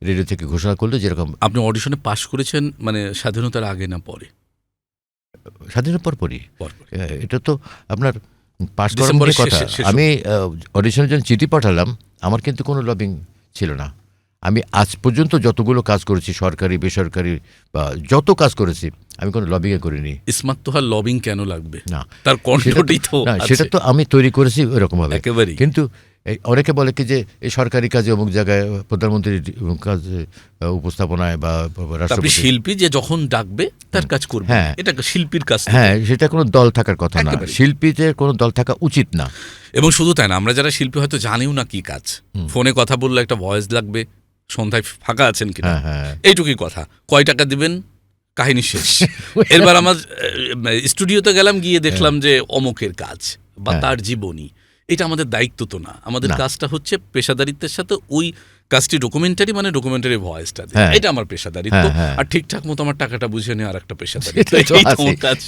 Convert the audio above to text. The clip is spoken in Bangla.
রেডিও থেকে ঘোষণা করলো যেরকম। আপনি অডিশনে পাশ করেছেন মানে স্বাধীনতার আগে না পরে? স্বাধীনতার পরপরই। পর। এটা তো আপনার পাস করার ডিসেম্বরের মধ্যে কথা। শেষে। আমি অডিশনের জন্য চিঠি পাঠালাম, আমার কিন্তু কোনো লবিং ছিল না। আমি আজ পর্যন্ত যতগুলো কাজ করেছি, সরকারি বেসরকারি বা যত কাজ করেছি, আমি কোনো লবিংয়ে করিনি। ইসমাত তোহার লবিং কেন লাগবে? না, তার কণ্ঠটি তো না, আছে। সেটা তো আমি তৈরি করেছি এরকমভাবে একেবারেই। কিন্তু অনেকে বলে কি যে এই সরকারি কাজে অমুক জায়গায় প্রধানমন্ত্রীর কাজে উপস্থাপনায় বা আপনি রাষ্ট্রপতি। শিল্পী যে যখন ডাকবে তার কাজ করবে, হ্যাঁ। এটা শিল্পীর কাজ। হ্যাঁ, সেটা কোনো দল থাকার কথা না। একেবারেই। শিল্পীদের কোনো দল থাকা উচিত না। এবং শুধু তাই না, আমরা যারা শিল্পী হয়তো জানিও না কি কাজ। ফোনে কথা বললে একটা ভয়েস লাগবে, সন্ধ্যায় ফাঁকা আছেন কিনা, হ্যাঁ, হ্যাঁ। এইটুকুই কথা। কয় টাকা দিবেন, কাহিনী শেষ। এরবার আমার স্টুডিওতে গেলাম, গিয়ে দেখলাম যে অমুকের কাজ বা তার জীবনী। এটা আমাদের দায়িত্ব তো না। আমাদের কাজটা হচ্ছে পেশাদারিত্বের সাথে ওই কাজটি ডকুমেন্টারি, মানে ডকুমেন্টারি ভয়েসটা দেয়। এটা আমার পেশাদারিত্ব। আর ঠিকঠাক মতো আমার টাকাটা বুঝে নেওয়ার একটা পেশাদারিত্ব। এটা তো এই তো আছে। আমার কাজ।